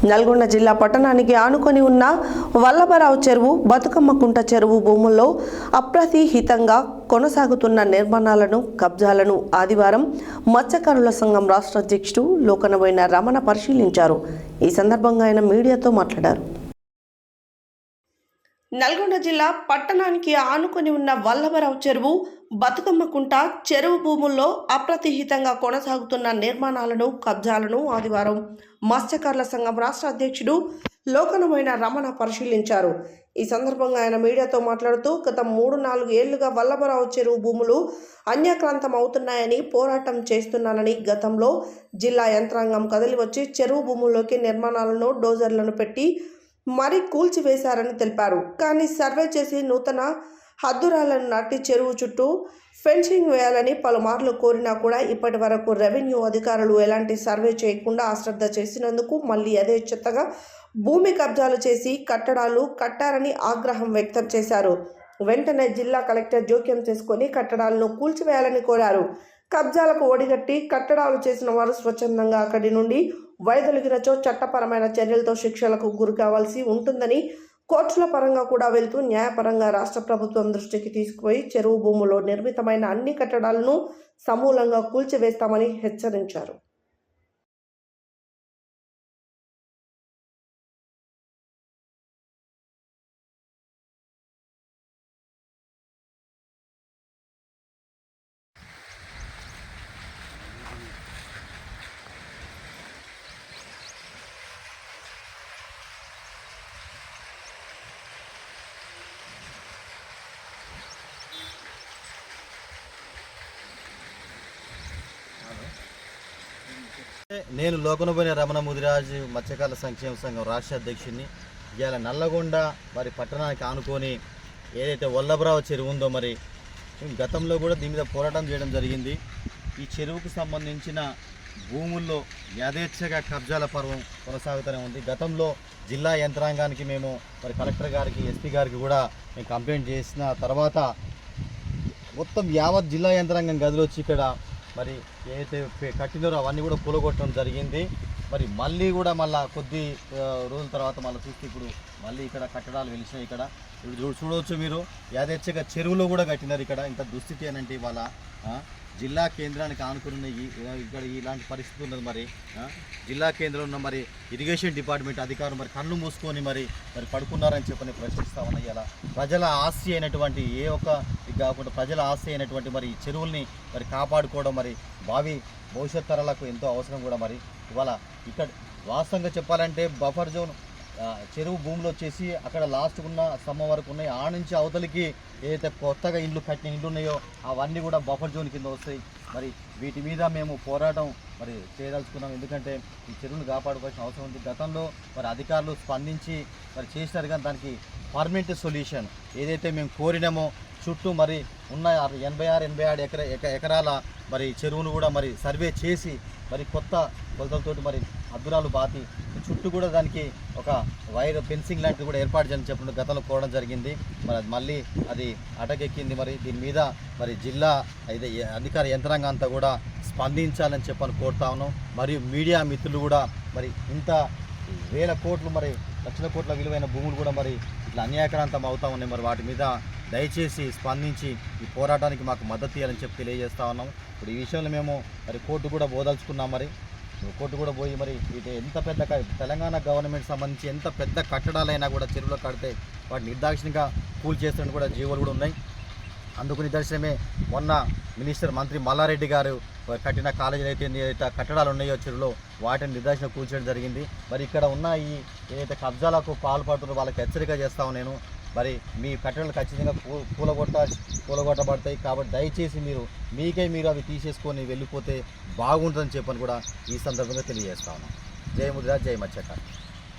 నల్గొండ జిల్లా పట్టణానికి ఆనుకొని ఉన్న వల్లభరావు చెరువు, బతుకమ్మ కుంట చెరువు భూముల్లో అప్రతిహితంగా కొనసాగుతున్న నిర్మాణాలను, కబ్జాలను ఆదివారం మత్స్యకారుల సంఘం రాష్ట్ర అధ్యక్షుడు లోకనబోయిన రమణ పరిశీలించారు. ఈ సందర్భంగా ఆయన మీడియాతో మాట్లాడారు. నల్గొండ జిల్లా పట్టణానికి ఆనుకొని ఉన్న వల్లభరావు చెరువు, బతుకమ్మ కుంట చెరువు భూముల్లో అప్రతిహితంగా కొనసాగుతున్న నిర్మాణాలను, కబ్జాలను ఆదివారం మత్స్యకారుల సంఘం రాష్ట్ర అధ్యక్షుడు లోకనబోయిన రమణ పరిశీలించారు. ఈ సందర్భంగా ఆయన మీడియాతో మాట్లాడుతూ గత 3-4 ఏళ్లుగా వల్లభరావు చెరువు భూములు అన్యాక్రాంతం అవుతున్నాయని పోరాటం చేస్తున్నానని, గతంలో జిల్లా యంత్రాంగం కదిలి వచ్చి చెరువు భూముల్లోకి నిర్మాణాలను, డోజర్లను పెట్టి మరీ కూల్చివేశారని తెలిపారు. కానీ సర్వే చేసి నూతన హద్దురాలను నాటి చెరువు చుట్టూ ఫెన్సింగ్ వేయాలని పలుమార్లు కోరినా కూడా ఇప్పటి వరకు రెవెన్యూ అధికారులు ఎలాంటి సర్వే చేయకుండా అశ్రద్ధ చేసినందుకు మళ్ళీ అదే చెత్తగా భూమి కబ్జాలు చేసి కట్టడాలు కట్టారని ఆగ్రహం వ్యక్తం చేశారు. వెంటనే జిల్లా కలెక్టర్ జోక్యం చేసుకొని కట్టడాలను కూల్చివేయాలని కోరారు. కబ్జాలకు ఒడిగట్టి కట్టడాలు చేసిన వారు స్వచ్ఛందంగా అక్కడి నుండి వైదొలిగినచో చట్టపరమైన చర్యలతో శిక్షలకు గురి కావాల్సి ఉంటుందని, కోర్టుల పరంగా కూడా వెళ్తూ న్యాయపరంగా రాష్ట్ర ప్రభుత్వం దృష్టికి తీసుకుపోయి చెరువు భూములో నిర్మితమైన అన్ని కట్టడాలను సమూలంగా కూల్చివేస్తామని హెచ్చరించారు. నేను లోకనబోయిన రమణ ముదిరాజు మత్స్యకారుల సంక్షేమ సంఘం రాష్ట్ర అధ్యక్షుడిని. ఇవాళ నల్లగొండ మరి పట్టణానికి ఆనుకొని ఏదైతే వల్లభరావు చెరువు ఉందో, మరి గతంలో కూడా దీని మీద పోరాటం చేయడం జరిగింది. ఈ చెరువుకు సంబంధించిన భూముల్లో యథేచ్ఛగా కబ్జాల పర్వం కొనసాగుతూనే ఉంది. గతంలో జిల్లా యంత్రాంగానికి మేము మరి కలెక్టర్ గారికి, ఎస్పీ గారికి కూడా మేము కంప్లైంట్ చేసిన తర్వాత మొత్తం యావత్ జిల్లా యంత్రాంగం గదిలోచ్చి ఇక్కడ మరి ఏదైతే కట్టినారో అవన్నీ కూడా కూలగొట్టడం జరిగింది. మరి మళ్ళీ కూడా కొద్ది రోజుల తర్వాత చూస్తే ఇప్పుడు మళ్ళీ ఇక్కడ కట్టడాలు వెలిసినాయి. ఇక్కడ చూడవచ్చు మీరు, యథేచ్ఛగా చెరువులో కూడా కట్టినారు. ఇక్కడ ఇంత దుస్థితి అనంటే ఇవాళ జిల్లా కేంద్రానికి ఆనుకున్న ఇక్కడ ఇలాంటి పరిస్థితి ఉన్నది. మరి జిల్లా కేంద్రంలో ఉన్న మరి ఇరిగేషన్ డిపార్ట్మెంట్ అధికారులు మరి కళ్ళు మూసుకొని మరి పడుకున్నారని చెప్పని ప్రశ్నిస్తా ఉన్నాయి. ఇలా ప్రజల ఆస్తి అయినటువంటి ఏ ఒక్క కాకుండా ప్రజల ఆస్తి అయినటువంటి మరి ఈ చెరువుల్ని మరి కాపాడుకోవడం మరి భావి భవిష్యత్ తరాలకు ఎంతో అవసరం కూడా. మరి ఇవాళ ఇక్కడ వాస్తవంగా చెప్పాలంటే బఫర్ జోన్ చెరువు భూములు వచ్చేసి అక్కడ లాస్ట్ ఉన్న స్తంభం వరకు ఉన్నాయి. ఆ నుంచి అవతలికి ఏదైతే కొత్తగా ఇండ్లు కట్టిన ఇండ్లు ఉన్నాయో అవన్నీ కూడా బఫర్ జోన్ కింద వస్తాయి. మరి వీటి మీద మేము పోరాటం మరి చేయదలుచుకున్నాం. ఎందుకంటే ఈ చెరువును కాపాడుకోవాల్సిన అవసరం ఉంది. గతంలో మరి అధికారులు స్పందించి మరి చేసినారు, కానీ దానికి పర్మనెంట్ సొల్యూషన్ ఏదైతే మేము కోరినామో చుట్టూ మరి ఉన్న 86 ఎకరాల మరి చెరువును కూడా మరి సర్వే చేసి మరి కొత్త కొలతలతోటి మరి అద్దురాలు బాతి చుట్టూ కూడా దానికి ఒక వైర్ ఫెన్సింగ్ లాంటిది కూడా ఏర్పాటు చేయాలని చెప్పిన గతంలో కోరడం జరిగింది. మరి అది మళ్ళీ అది అటకెక్కింది. మరి దీని మీద మరి జిల్లా అయితే అధికార యంత్రాంగం అంతా కూడా స్పందించాలని చెప్పని కోరుతా ఉన్నాం. మరియు మీడియా మిత్రులు కూడా మరి ఇంత వేల కోట్లు మరి లక్షల కోట్ల విలువైన భూములు కూడా మరి ఇట్లా అన్యాయక్రాంతం అవుతా ఉన్నాయి. మరి వాటి మీద దయచేసి స్పందించి ఈ పోరాటానికి మాకు మద్దతు ఇవ్వాలని చెప్పి తెలియజేస్తా ఉన్నాం. ఇప్పుడు ఈ విషయంలో మేము మరి కోర్టు కూడా పోదలుచుకున్నాం. మరి కోర్టు కూడా పోయి మరి ఇది ఎంత పెద్ద తెలంగాణ గవర్నమెంట్ సంబంధించి ఎంత పెద్ద కట్టడాలైనా కూడా చెరువులో కడితే వాటి నిర్దాక్షిణ్యంగా కూల్ చేస్తున్నట్టు కూడా జీవోలు కూడా ఉన్నాయి. అందుకు నిదర్శనమే మొన్న మంత్రి మల్లారెడ్డి గారు కట్టిన కాలేజీలు అయితే ఏదైతే కట్టడాలు ఉన్నాయో చెరువులో వాటిని నిర్దాక్షిణ కూల్చేయడం జరిగింది. మరి ఇక్కడ ఉన్న ఈ ఏదైతే కబ్జాలకు పాల్పడుతున్నారో వాళ్ళకి హెచ్చరిక చేస్తాము నేను. మరి మీ కట్టడాలు ఖచ్చితంగా కూలగొట్టబడతాయి. కాబట్టి దయచేసి మీరు అవి తీసేసుకొని వెళ్ళిపోతే బాగుంటుందని చెప్పని కూడా ఈ సందర్భంగా తెలియజేస్తా ఉన్నాం. జై ముదిరాజ్, జై మత్స్యకార్.